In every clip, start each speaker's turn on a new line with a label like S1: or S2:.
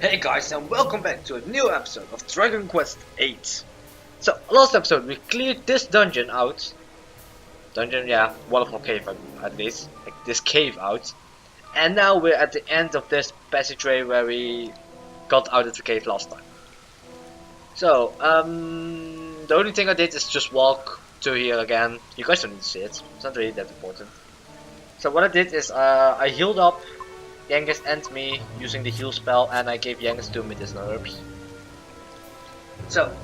S1: Hey guys, and welcome back to a new episode of Dragon Quest VIII. So, last episode we cleared this dungeon out. Dungeon, yeah, wonderful cave at least. Like this cave out. And now we're at the end of this passageway where we got out of the cave last time. So, the only thing I did is just walk to here again. You guys don't need to see it, it's not really that important. So what I did is I healed up Genghis and me using the heal spell, and I gave Genghis 2 medicinal herbs. So,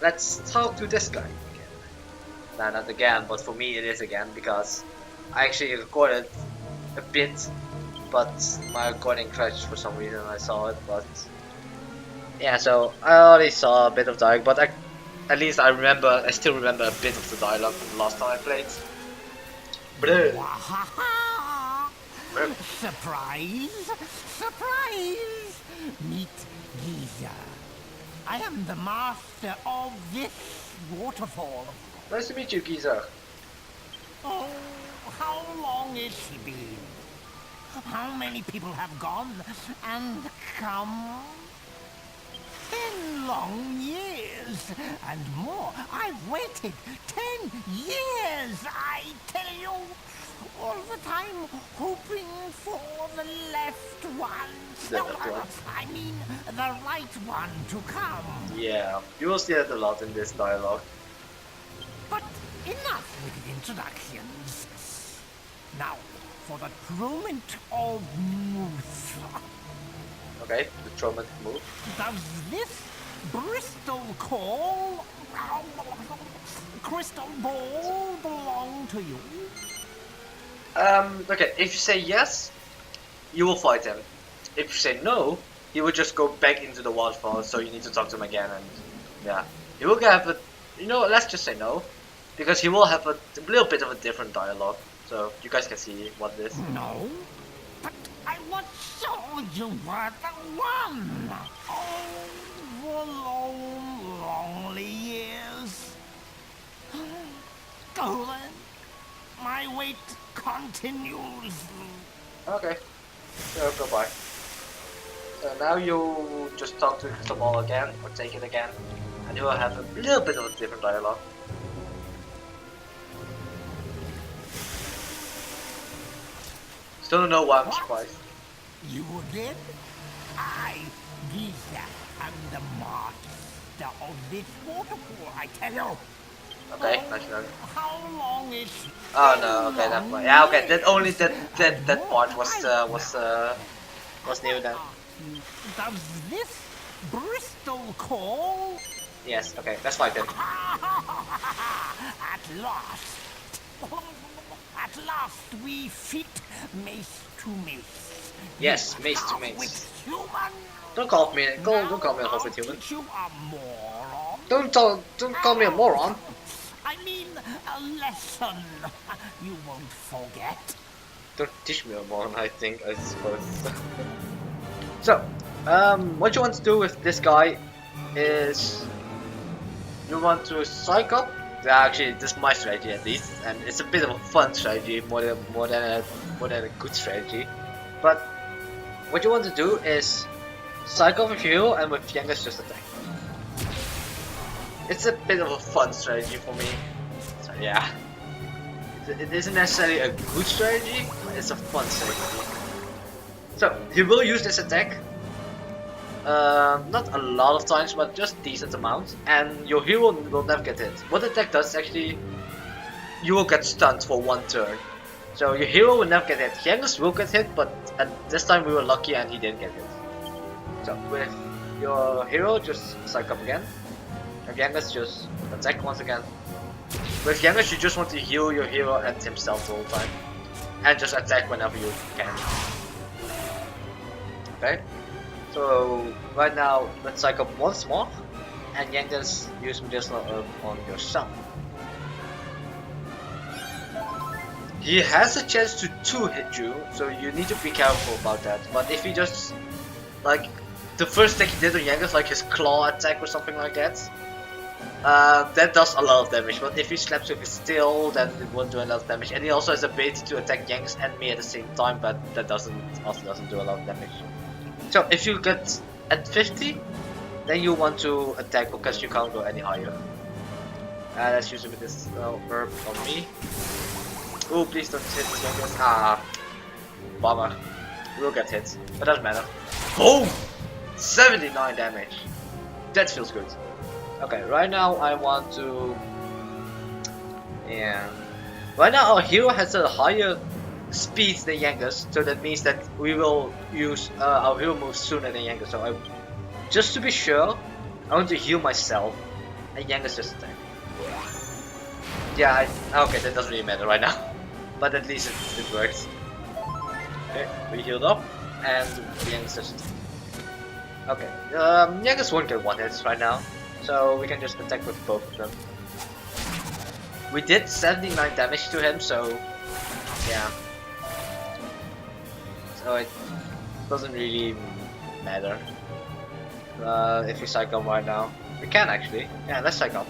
S1: let's talk to this guy again. Nah, not again, but for me it is again, because I actually recorded a bit, but my recording crashed for some reason. I saw it, but yeah, so I already saw a bit of dialogue, but at least I still remember a bit of the dialogue from the last time I played.
S2: Surprise! Surprise! Meet GEYSER. I am the master of this waterfall.
S1: Nice to meet you, GEYSER.
S2: Oh, how long has she been? How many people have gone and come? 10 long years and more. I've waited 10 years, I tell you. All the time hoping for the left one. I mean, the right one to come.
S1: Yeah, you will see that a lot in this dialogue.
S2: But enough with the introductions. Now, for the torment of Moose.
S1: Okay, the torment move.
S2: Does this Bristol call, crystal ball belong to you?
S1: Okay, if you say yes, you will fight him. If you say no, he will just go back into the waterfall, so you need to talk to him again, and yeah. He will have a, let's just say no, because he will have a little bit of a different dialogue, so you guys can see what it is.
S2: No, but I was sure you were the one. Oh, the long, lonely years. Go then. My wait continues.
S1: Okay, so goodbye. So now you just talk to the ball again, or take it again, and you will have a little bit of a different dialogue. Still don't know why I'm surprised.
S2: You again? I, GEYSER, am the master of this waterfall, I tell you.
S1: Okay, nice one.
S2: How long is?
S1: Oh no, okay, that part. Yeah, okay, that only that part was new then.
S2: Does this Bristol call?
S1: Yes, okay, that's fine then.
S2: At last we fit mace to mace.
S1: Yes,
S2: You
S1: mace to
S2: half
S1: mace.
S2: with human.
S1: Don't call me a half with human.
S2: You a moron.
S1: Don't call me a moron.
S2: I mean, a lesson you won't forget.
S1: Don't teach me a moron, I suppose. So, what you want to do with this guy is you want to psych up. Actually, this is my strategy at least, and it's a bit of a fun strategy more than a good strategy. But what you want to do is psych off with you, and with Genghis just attack. It's a bit of a fun strategy for me. So yeah, it isn't necessarily a good strategy, but it's a fun strategy. So he will use this attack. Not a lot of times, but just decent amount, and your hero will never get hit. What the attack does actually, you will get stunned for 1 turn. So your hero will never get hit. Genghis will get hit, but at this time we were lucky and he didn't get hit. So with your hero, just psych up again. And Genghis just attack once again. With Genghis, you just want to heal your hero and himself the whole time, and just attack whenever you can. Okay. So right now, let's psych up once more, and Genghis use medicinal herb on yourself. He has a chance to 2-hit you, so you need to be careful about that. But if he just, like, the first attack he did on Genghis, like his claw attack or something like that, that does a lot of damage. But if he slaps with his steel, then it won't do a lot of damage. And he also has the ability to attack Genghis and me at the same time, but that also doesn't do a lot of damage. So if you get at 50, then you want to attack because you can't go any higher. Let's use this herb on me. Oh, please don't hit this youngest. Ah, bummer. We'll get hit, but doesn't matter. Boom! 79 damage. That feels good. Okay, right now I want to. Yeah. Right now our hero has a higher speed than Yangus, so that means that we will use our hero moves sooner than Yangus. So just to be sure, I want to heal myself and Yangus just attack. Yeah, okay, that doesn't really matter right now, but at least it works. Okay, we healed up and Yangus just attack. Okay, Yangus won't get one hit right now, so we can just attack with both of them. We did 79 damage to him, so yeah. So it doesn't really matter if we psych up right now. We can actually. Yeah, let's psych up.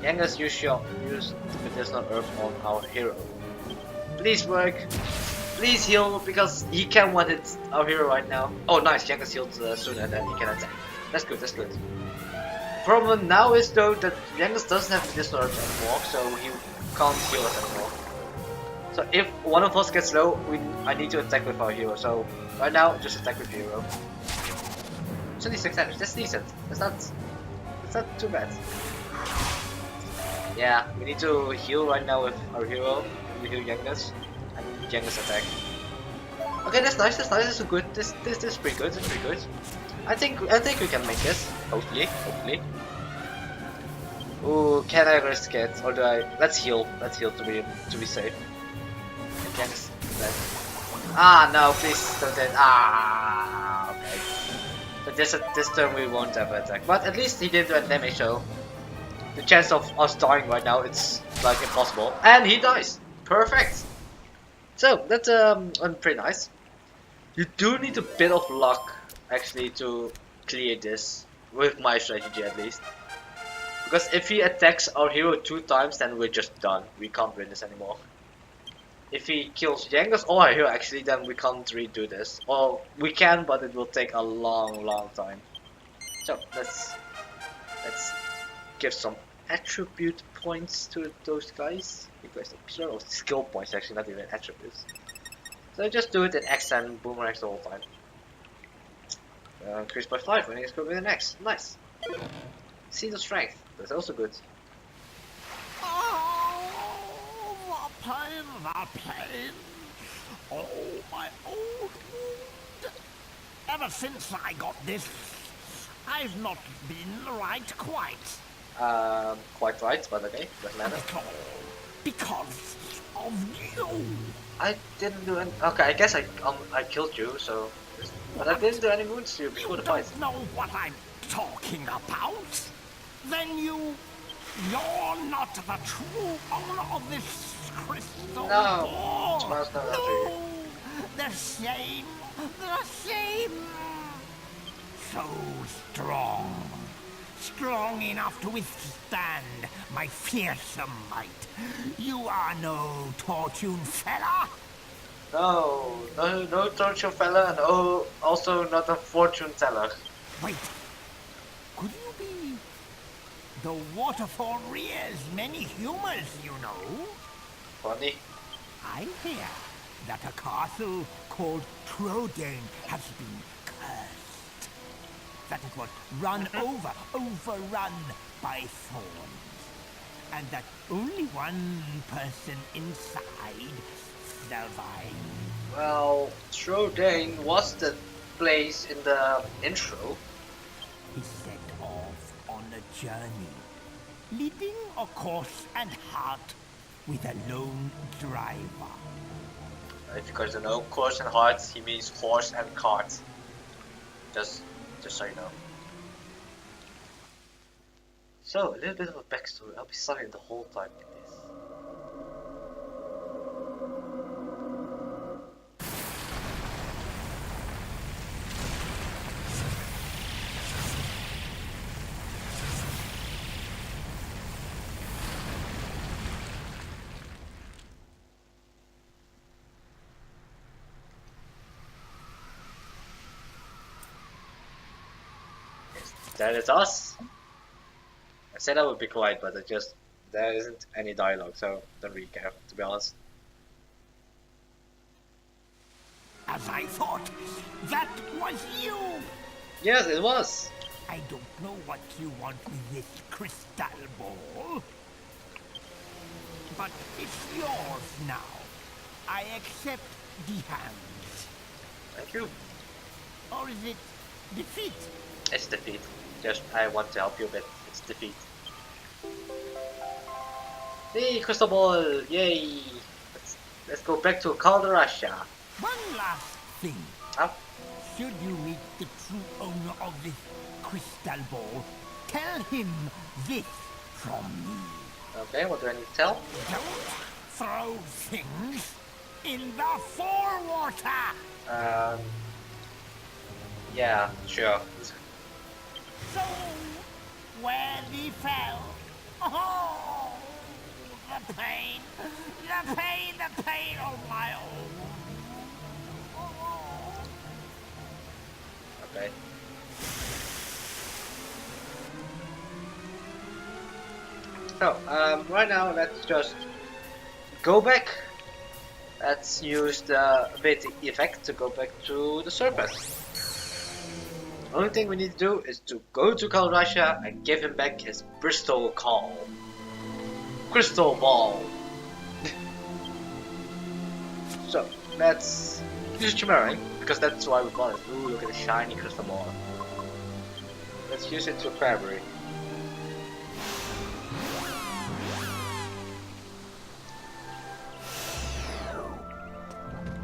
S1: Yangus, use the medicinal herb on our hero. Please work. Please heal because he can one hit our hero right now. Oh, nice. Yangus healed sooner than he can attack. That's good. That's good. Problem now is though that Yangus doesn't have medicinal herbs anymore, so he can't heal us anymore. So if one of us gets low, I need to attack with our hero. So right now, just attack with hero. 26 damage. That's decent. That's not too bad. Yeah, we need to heal right now with our hero. We heal Yangus and Yangus attack. Okay, that's nice. That's nice. That's good. This is pretty good. It's pretty good. I think we can make this. Hopefully. Ooh, can I risk it or do I? Let's heal. Let's heal to be safe. Yangus. Ah no, please don't hit. Ah, okay. So this turn we won't have an attack, but at least he did that damage. So the chance of us dying right now, it's like impossible. And he dies. Perfect. So that's pretty nice. You do need a bit of luck actually to clear this, with my strategy at least. Because if he attacks our hero 2 times, then we're just done. We can't win this anymore. If he kills Yangus or our hero actually, then we can't redo this. Or we can, but it will take a long time. So let's give some attribute points to those guys. Because they're skill points actually, not even attributes. So just do it in X and boomerangs the whole time. Increase by 5 when it's going with an X. Nice. See the strength. That's also good.
S2: Oh, the pain. Oh, my old wound. Ever since I got this, I've not been right quite.
S1: Quite right, but okay, doesn't matter.
S2: Because of you.
S1: I didn't do any. Okay, I guess I killed you, so. But I didn't do any wounds to you before the fight.
S2: You don't know what I'm talking about? Then you're not the true owner of this crystal ball.
S1: No,
S2: the same. So strong enough to withstand my fearsome might. You are no Tortune fella.
S1: No torture fella, and also not a fortune teller.
S2: Wait, could you be the waterfall rears many humors, you know?
S1: Funny.
S2: I hear that a castle called Trodane has been cursed. That it was overrun by thorns. And that only one person inside survived.
S1: Well, Trodane was the place in the intro.
S2: He set off on a journey, leading a horse and heart with a lone driver.
S1: If you guys don't know, horse and heart, he means horse and cart. Just so you know. So, a little bit of a backstory. I'll be silent the whole time in this. Then it's us. I said I would be quiet, but there isn't any dialogue, so I don't really care, to be honest.
S2: As I thought, that was you!
S1: Yes, it was.
S2: I don't know what you want with this crystal ball, but it's yours now. I accept the hands.
S1: Thank you.
S2: Or is it defeat?
S1: It's defeat. Just I want to help you a bit. It's defeat. Hey, crystal ball! Yay! Let's go back to Calderasha.
S2: One last thing.
S1: Oh,
S2: Should you meet the true owner of this crystal ball, tell him this from me.
S1: okay. What do I need to tell?
S2: Don't throw things in the forewater.
S1: Yeah, sure.
S2: So, where he fell. Oh, the pain, the pain, the pain of my own.
S1: Okay. So, right now let's just go back. Let's use the ability effect to go back to the surface. Only thing we need to do is to go to Calderasha and give him back his Bristol Call. Crystal Ball. So, let's use Chimera, because that's why we call it. Ooh, look at the shiny crystal ball. Let's use it to February.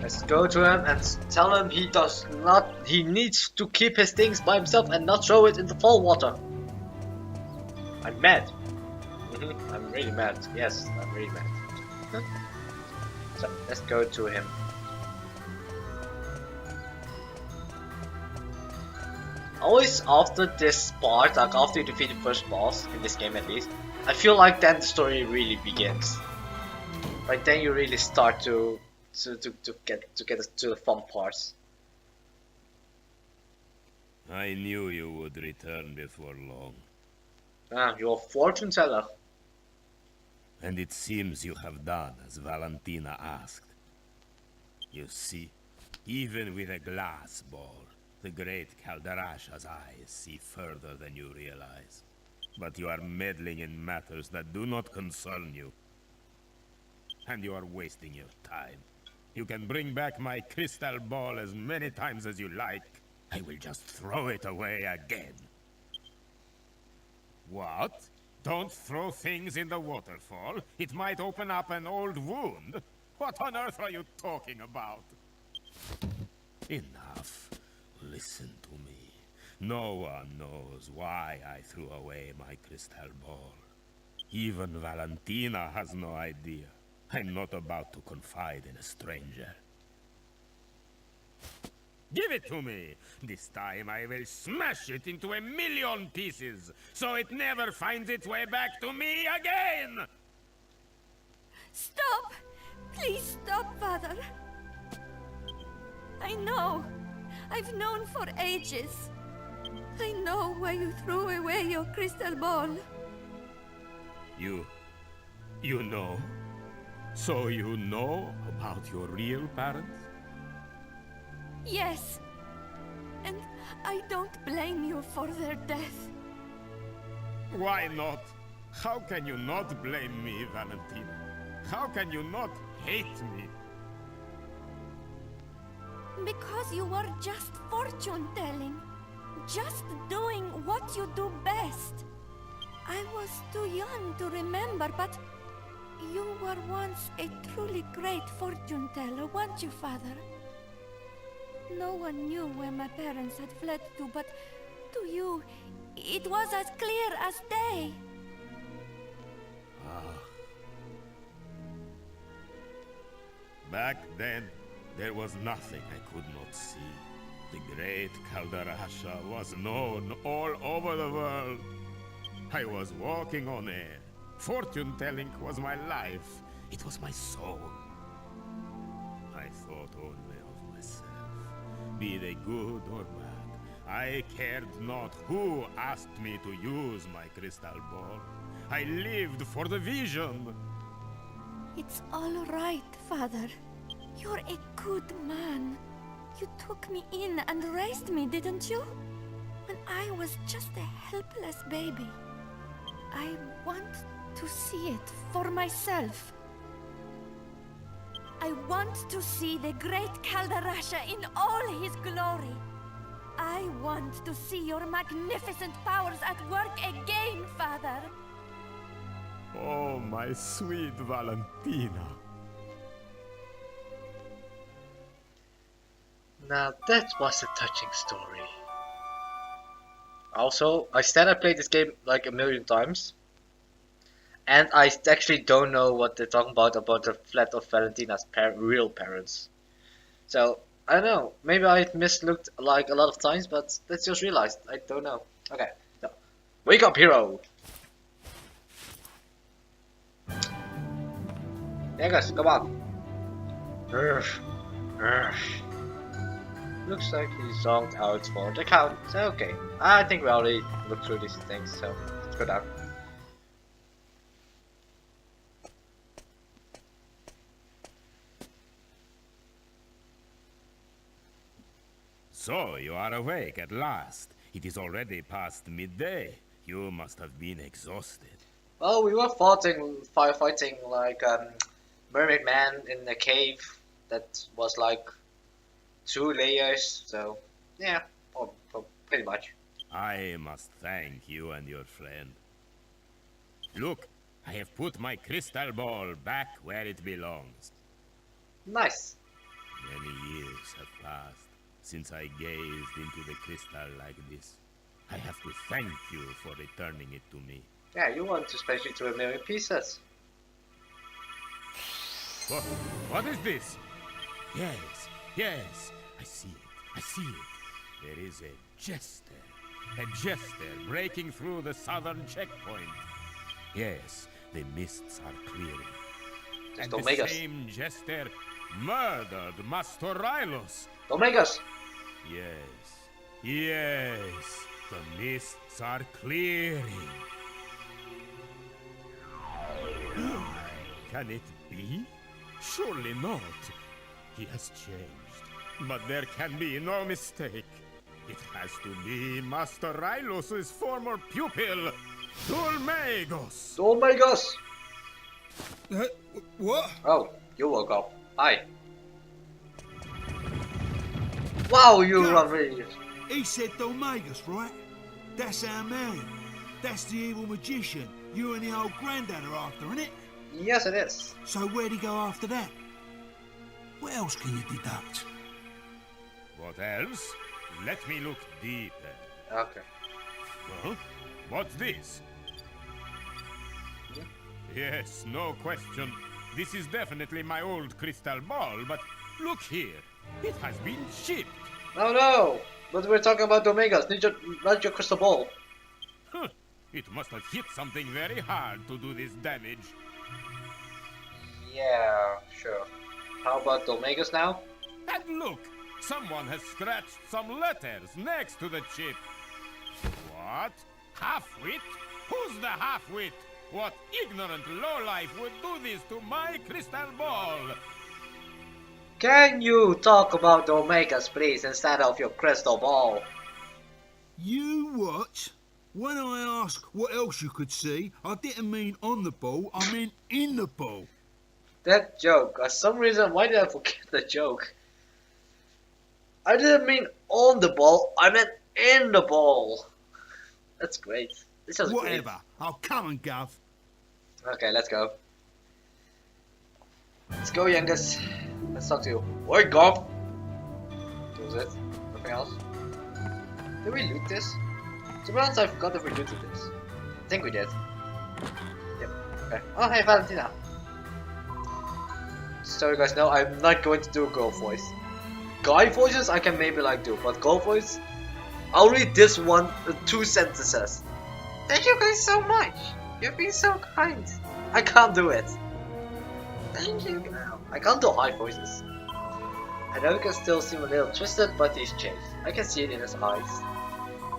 S1: Let's go to him and tell him he needs to keep his things by himself and not throw it in the fall water. I'm mad. I'm really mad. Yes, I'm really mad. So, let's go to him. Always after this part, like after you defeat the first boss, in this game at least, I feel like then the story really begins. Right then you really start to get to the fun parts.
S3: I knew you would return before long.
S1: Ah, you're a fortune teller.
S3: And it seems you have done as Valentina asked. You see, even with a glass ball, the great Calderasha's eyes see further than you realize. But you are meddling in matters that do not concern you. And you are wasting your time. You can bring back my crystal ball as many times as you like. I will just throw it away again. What? Don't throw things in the waterfall. It might open up an old wound. What on earth are you talking about? Enough. Listen to me. No one knows why I threw away my crystal ball. Even Valentina has no idea. I'm not about to confide in a stranger. Give it to me! This time I will smash it into 1,000,000 pieces, so it never finds its way back to me again!
S4: Stop! Please stop, Father. I know. I've known for ages. I know why you threw away your crystal ball.
S3: You know? So you know about your real parents?
S4: Yes. And I don't blame you for their death.
S3: Why not? How can you not blame me, Valentina? How can you not hate me?
S4: Because you were just fortune-telling. Just doing what you do best. I was too young to remember, but you were once a truly great fortune-teller, weren't you, Father? No one knew where my parents had fled to, but to you, it was as clear as day.
S3: Back then, there was nothing I could not see. The great Calderasha was known all over the world. I was walking on air. Fortune-telling was my life. It was my soul. I thought only of myself. Be they good or bad, I cared not who asked me to use my crystal ball. I lived for the vision.
S4: It's all right, Father. You're a good man. You took me in and raised me, didn't you? When I was just a helpless baby. I want to see it for myself. I want to see the great Caldarasha in all his glory. I want to see your magnificent powers at work again, Father.
S3: Oh, my sweet Valentina.
S1: Now that was a touching story. Also, I stand I played this game like a million times. And I actually don't know what they're talking about the flat of Valentina's real parents. So, I don't know, maybe I mislooked like a lot of times, but that's just realized, I don't know. Okay, so, wake up hero! Yeah guys, come on. Looks like he's zonked out for the count, so okay. I think we already looked through these things, so let's go down.
S3: So, you are awake at last. It is already past midday. You must have been exhausted.
S1: Well, we were firefighting like mermaid man in a cave that was like 2 layers, so yeah, pretty much.
S3: I must thank you and your friend. Look, I have put my crystal ball back where it belongs.
S1: Nice.
S3: Many years have passed since I gazed into the crystal like this. I have to thank you for returning it to me.
S1: Yeah, you want to smash it to a million pieces.
S3: What is this? Yes, I see it. There is a jester breaking through the southern checkpoint. Yes, the mists are clearing.
S1: Just
S3: And
S1: don't
S3: the
S1: make us.
S3: same jester murdered Master Rylos.
S1: Don't make us.
S3: Yes, the mists are clearing. Can it be? Surely not. He has changed. But there can be no mistake. It has to be Master Rylos' former pupil, Dulmagos.
S1: Don't make us.
S5: What?
S1: Oh, you woke up. Hi. Wow, you
S5: Yeah.
S1: run really.
S5: He said Dolmagus, right? That's our man. That's the evil magician you and the old granddad are after, innit?
S1: Yes, it is.
S5: So where'd he go after that? What else can you deduct?
S3: What else? Let me look deeper.
S1: Okay.
S3: Huh? What's this?
S1: Yeah.
S3: Yes, no question. This is definitely my old crystal ball, but look here. It has been chipped.
S1: No. But we're talking about Domegas, not your crystal ball.
S3: Huh. It must have hit something very hard to do this damage.
S1: Yeah, sure. How about Domegas now?
S3: And look! Someone has scratched some letters next to the chip. What? Half-wit? Who's the half-wit? What ignorant lowlife would do this to my crystal ball?
S1: Can you talk about Domegas, please, instead of your crystal ball?
S5: You what? When I ask what else you could see, I didn't mean on the ball, I meant in the ball.
S1: That joke. For some reason, why did I forget the joke? I didn't mean on the ball, I meant in the ball. That's great. This is
S5: Whatever.
S1: great.
S5: I'll come and Gov.
S1: Okay, let's go. Let's go, youngest. Let's talk to you. Wake up! That was it. Nothing else. Did we loot this? To be honest, I forgot if we looted this. I think we did. Yep. Okay. Oh, hey, Valentina. So you guys know, I'm not going to do a girl voice. Guy voices I can maybe like do, but girl voice, I'll read this one, 2 sentences. Thank you guys so much. You've been so kind. I can't do it. Thank you. I can't do high voices. I know it can still seem a little twisted, but he's changed. I can see it in his eyes.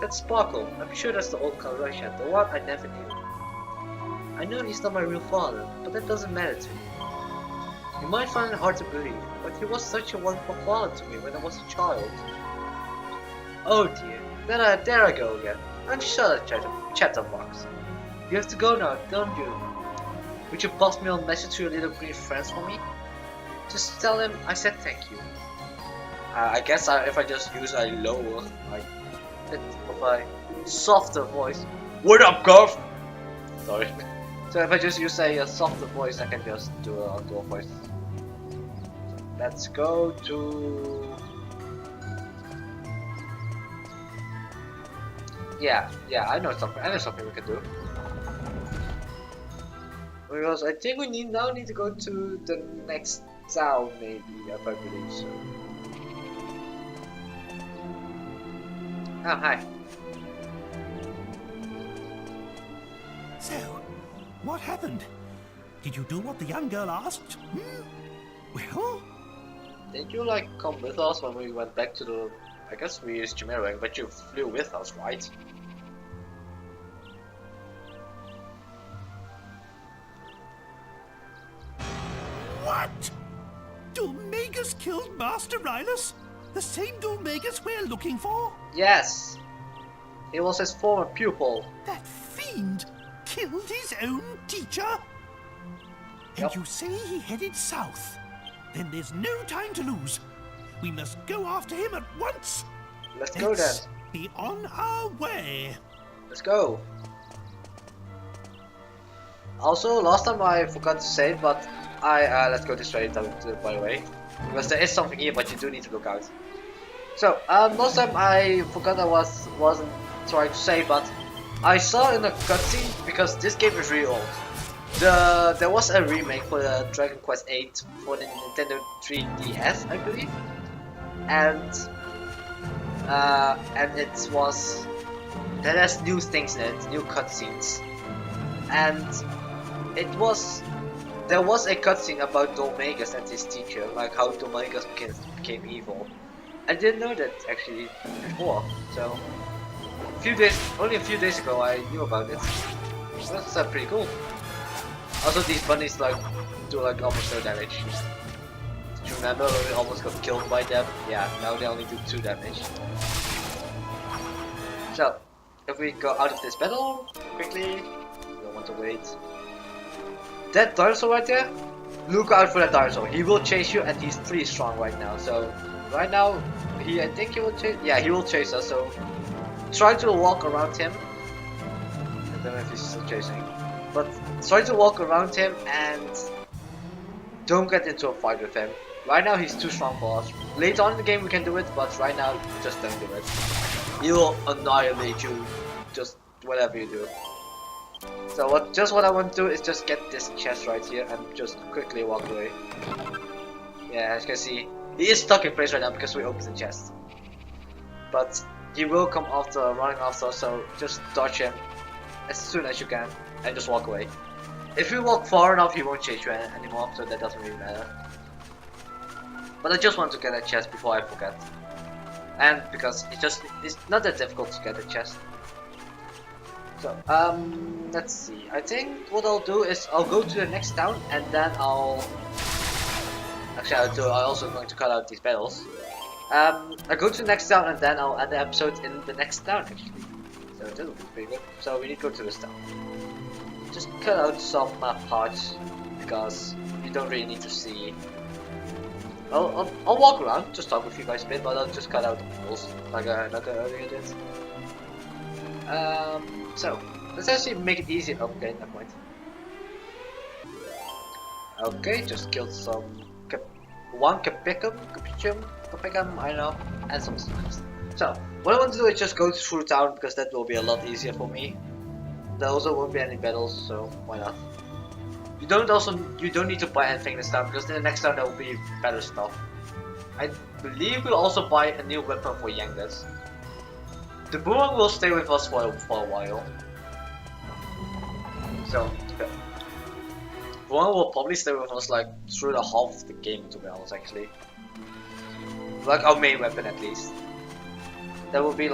S1: That's Sparkle. I'm sure that's the old coloration, the one I never knew. I know he's not my real father, but that doesn't matter to me. You might find it hard to believe, but he was such a wonderful father to me when I was a child. Oh dear, there I go again. I'm shut at chatterbox. You have to go now, don't you? Would you pass me on message to your little green friends for me? Just tell him I said thank you. I guess if I just use a lower, bit of a softer voice. What up, Garth? Sorry. So if I just use a softer voice, I can just do a voice. So let's go to. Yeah, I know something we can do. Because I think we now need to go to the next town, maybe, if I believe so. Oh, hi.
S2: So, what happened? Did you do what the young girl asked? Well?
S1: Did you come with us when we went back to the... I guess we used Chimerang, but you flew with us, right?
S2: What? Dulmagus killed Master Rylus? The same Dulmagus we're looking for?
S1: Yes! He was his former pupil.
S2: That fiend killed his own teacher? And
S1: Yep.
S2: you say he headed south? Then there's no time to lose. We must go after him at once.
S1: Let's go then.
S2: Be on our way.
S1: Let's go. Also, last time I forgot to say, but let's go this way, by the way, because there is something here, but you do need to look out. So, last time I forgot I wasn't trying to say, but I saw in a cutscene, because this game is really old. There was a remake for the Dragon Quest VIII for the Nintendo 3DS, I believe, and that has new things in it, new cutscenes, and there was a cutscene about Dulmagus and his teacher, like how Dulmagus became evil. I didn't know that actually before, so only a few days ago I knew about it. That's pretty cool. Also, these bunnies do almost no damage. Do you remember when we almost got killed by them? Yeah, now they only do 2 damage. So, if we go out of this battle quickly, we don't want to wait. That dinosaur right there, look out for that dinosaur. He will chase you, and he's pretty strong right now. So right now, I think he will chase. Yeah, he will chase us. So try to walk around him. I don't know if he's still chasing, but try to walk around him and don't get into a fight with him. Right now, he's too strong for us. Later on in the game, we can do it, but right now, just don't do it. He will annihilate you. Just whatever you do. So what I want to do is just get this chest right here and just quickly walk away. Yeah, as you can see, he is stuck in place right now because we opened the chest. But he will come running after us, so just dodge him as soon as you can and just walk away. If you walk far enough, he won't chase you anymore, so that doesn't really matter. But I just want to get a chest before I forget. And because it's not that difficult to get a chest. So, let's see. I think what I'll do is I'll go to the next town and then actually I'm also going to cut out these battles. I'll go to the next town and then I'll end the episode in the next town actually. So that will be pretty good. So we need to go to this town. Just cut out some parts because you don't really need to see. I'll walk around, just talk with you guys a bit, but I'll just cut out the walls like I earlier did. So let's actually make it easier. Okay, never mind. Okay, just killed some one Capicum, I don't know, and some stuff. So what I want to do is just go through town because that will be a lot easier for me. There also won't be any battles, so why not? You don't need to buy anything this time because in the next time there will be better stuff. I believe we'll also buy a new weapon for Yangas. The boomerang will stay with us for a while. So, boomerang will probably stay with us through the half of the game, to be honest, actually. Like our main weapon at least. That will be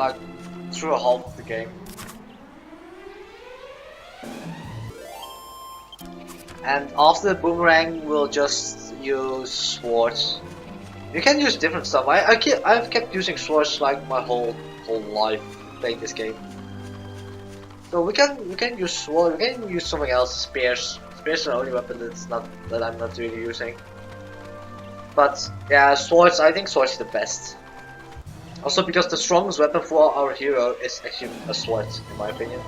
S1: through half of the game. And after the boomerang, we'll just use swords. You can use different stuff. I've kept using swords like my whole life playing this game. So we can use sword. We can use something else. Spears. Spears are the only weapon that I'm not really using. But yeah, swords. I think swords is the best. Also because the strongest weapon for our hero is actually a sword, in my opinion.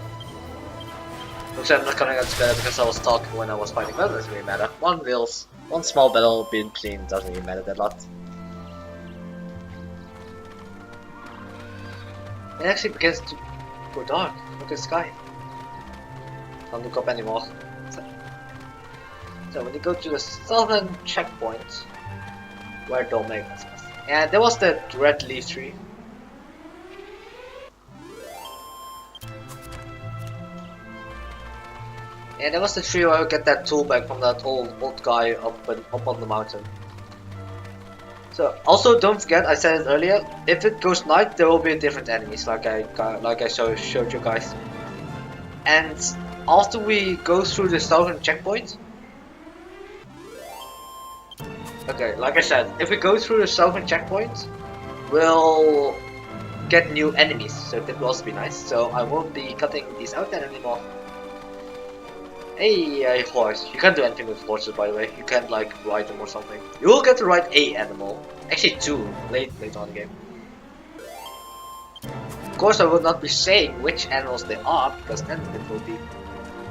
S1: Which I'm not gonna get together because I was talking when I was fighting, but it doesn't really matter. One small battle between doesn't really matter that lot. It actually begins to go dark. Look at the sky. Can't look up anymore. So when you go to the southern checkpoint, where don't make sense. And there was the red leaf tree. And there was the tree where I get that tool back from that old guy up on the mountain. So also don't forget, I said it earlier, if it goes night there will be different enemies like I showed you guys. And after we go through the southern checkpoint, okay, like I said, if we go through the southern checkpoint, we'll get new enemies, so that will also be nice. So I won't be cutting these out there anymore. Hey, horse. You can't do anything with horses, by the way. You can't like ride them or something. You will get to ride a animal, actually two, late on in the game. Of course, I will not be saying which animals they are because then it will be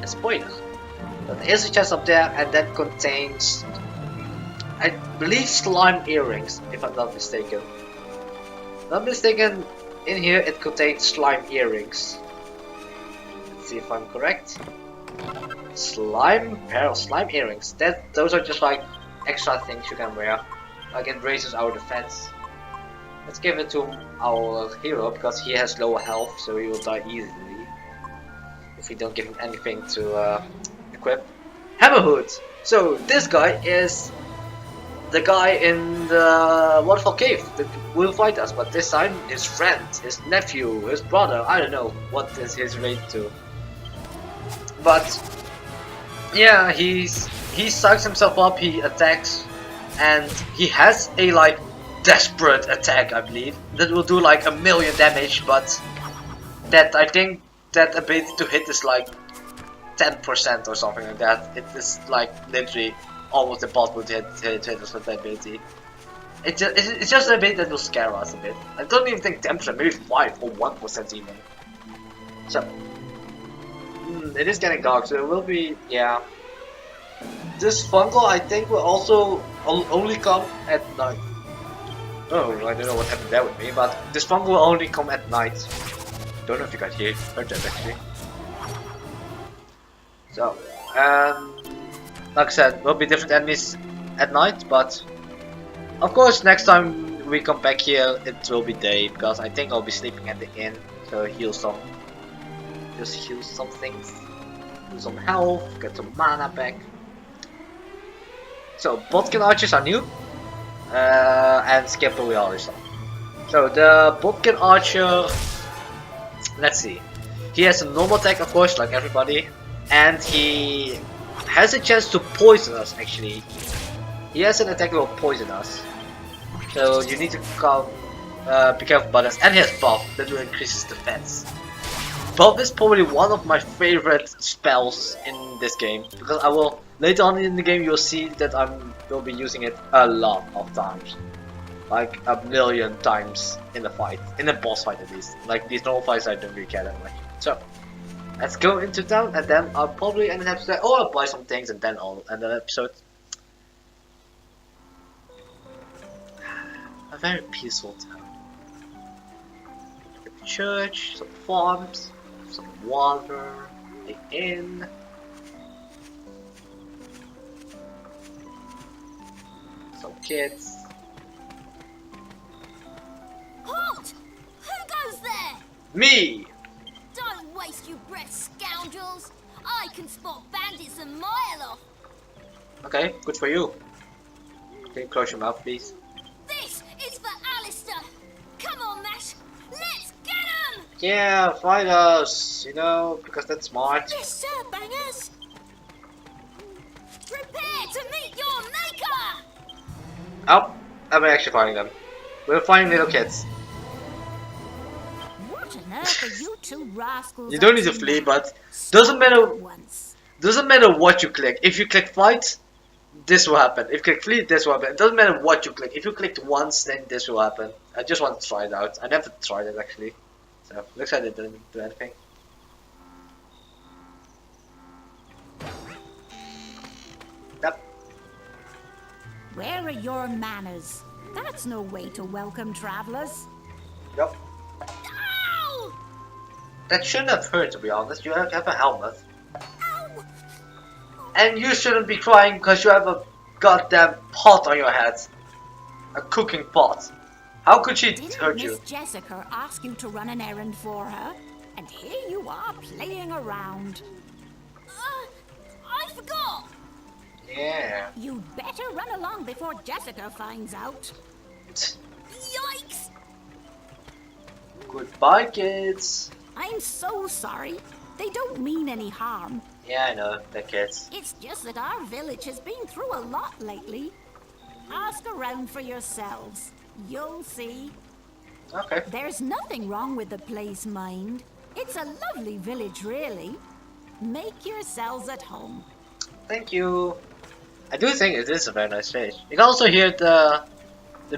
S1: a spoiler. But there is a chest up there, and that contains, I believe, slime earrings, if I'm not mistaken. Not mistaken, in here it contains slime earrings. Let's see if I'm correct. Pair of slime earrings. Those are just like extra things you can wear. Like it raises our defense. Let's give it to our hero because he has lower health, so he will die easily if we don't give him anything to equip. Hammerhood. So this guy is the guy in the waterfall cave that will fight us, but this time his friend, his nephew, his brother, I don't know what is his related to. But yeah, he psychs himself up, he attacks, and he has a like desperate attack, I believe, that will do like 1,000,000 damage, but that I think that ability to hit is like 10% or something like that. It is like literally almost impossible to hit us with that ability. It's just an ability that will scare us a bit. I don't even think 10%, maybe 5 or 1% even. So it is getting dark, so it will be, yeah. This fungal, I think, will also only come at night. Oh, I don't know what happened there with me, but this fungal will only come at night. Don't know if you guys heard that actually. So, like I said, will be different enemies at night, but of course next time we come back here, it will be day, because I think I'll be sleeping at the inn, so heal some. Just heal some things, do some health, get some mana back. So Bodkin archers are new, and Skipper we already saw. So the Bodkin archer, let's see, he has a normal attack of course like everybody, and he has a chance to poison us actually. He has an attack that will poison us, so you need to be careful about this, and he has buff that will increase his defense. Buff is probably one of my favorite spells in this game, because I will later on in the game you'll see that I will be using it a lot of times, like 1,000,000 times in the fight, in a boss fight at least. Like these normal fights I don't really care that much. So let's go into town, and then I'll probably end the episode, or I'll buy some things and then I'll end the episode. A very peaceful town. A church, some farms, some water, the inn. Some kids.
S4: Halt! Who goes there?
S1: Me!
S4: Don't waste your breath, scoundrels! I can spot bandits a mile off!
S1: Okay, good for you. Can you close your mouth, please?
S4: This is for Alistair! Come on, Mash! Let's get 'em!
S1: Yeah, fight us, you know, because that's smart.
S6: Yes, sir, bangers. Prepare to meet your maker.
S1: Oh, I'm actually fighting them. We're fighting little kids.
S6: What on earth are you two rascals
S1: You don't
S6: up
S1: need to flee,
S6: now?
S1: but doesn't
S6: Stop it
S1: matter.
S6: at once.
S1: Doesn't matter what you click. If you click fight, this will happen. If you click flee, this will happen. It doesn't matter what you click. If you clicked once, then this will happen. I just want to try it out. I never tried it actually. So looks like it didn't do anything. Yep.
S6: Where are your manners? That's no way to welcome travelers.
S1: Yep.
S6: Ow!
S1: That shouldn't have hurt, to be honest. You have a helmet.
S6: Ow!
S1: And you shouldn't be crying because you have a goddamn pot on your head. A cooking pot. How could she
S6: Didn't
S1: hurt
S6: Miss
S1: you?
S6: Jessica ask you to run an errand for her? And here you are playing around. I forgot.
S1: Yeah.
S6: You'd better run along before Jessica finds out. Yikes!
S1: Goodbye, kids.
S6: I'm so sorry. They don't mean any harm.
S1: Yeah, I know. They're kids.
S6: It's just that our village has been through a lot lately. Ask around for yourselves. You'll see.
S1: Okay.
S6: There's nothing wrong with the place, mind. It's a lovely village, really. Make yourselves at home.
S1: Thank you. I do think it is a very nice village. You can also hear the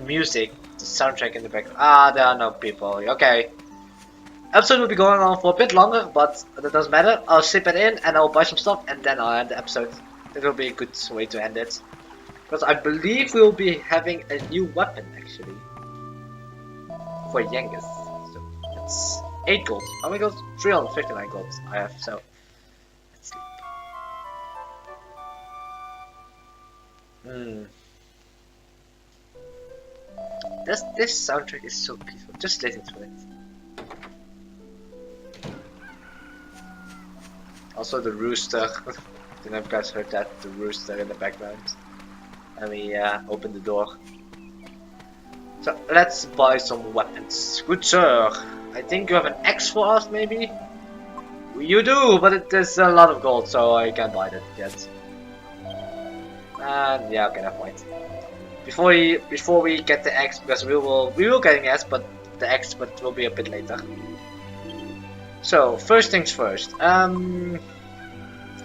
S1: music, the soundtrack in the background. Ah, there are no people. Okay. Episode will be going on for a bit longer, but that doesn't matter. I'll slip it in and I'll buy some stuff and then I'll end the episode. That will be a good way to end it. Because I believe we'll be having a new weapon actually. For Yengus. So it's 8 gold. How many gold? 359 gold I have, so let's sleep. This soundtrack is so peaceful. Just listen to it. Also the rooster. I don't know if you guys heard that, the rooster in the background. Let me open the door. So let's buy some weapons. Good sir. I think you have an axe for us maybe? You do, but it is a lot of gold, so I can't buy that yet. And yeah, okay, never mind. Before we get the axe, because we will get an axe, but the axe but will be a bit later. So first things first.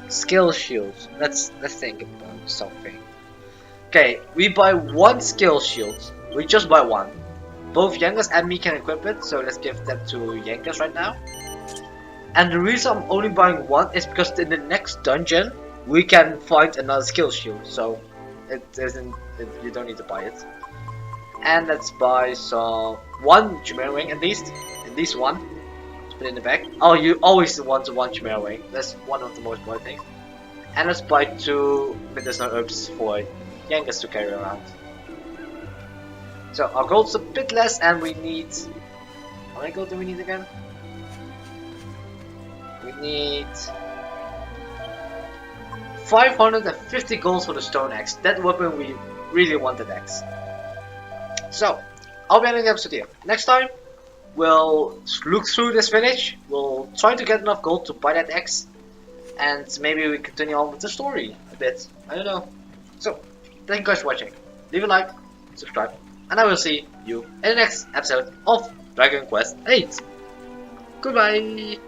S1: Skill shields. Let's think about something. Okay, we buy one skill shield. We just buy one. Both Yengus and me can equip it, so let's give them to Yengus right now. And the reason I'm only buying one is because in the next dungeon we can find another skill shield, so you don't need to buy it. And let's buy one Chimera Wing at least one. Put it in the bag. Oh, you always want one Chimera Wing. That's one of the most important things. And let's buy 2 medicinal herbs for Yengus to carry around. So our gold's a bit less, and we need. How many gold do we need again? We need 550 gold for the stone axe. That weapon we really want that axe. So I'll be ending the episode here. Next time we'll look through this village. We'll try to get enough gold to buy that axe, and maybe we continue on with the story a bit. I don't know. So thank you guys for watching. Leave a like, subscribe, and I will see you in the next episode of Dragon Quest 8. Goodbye!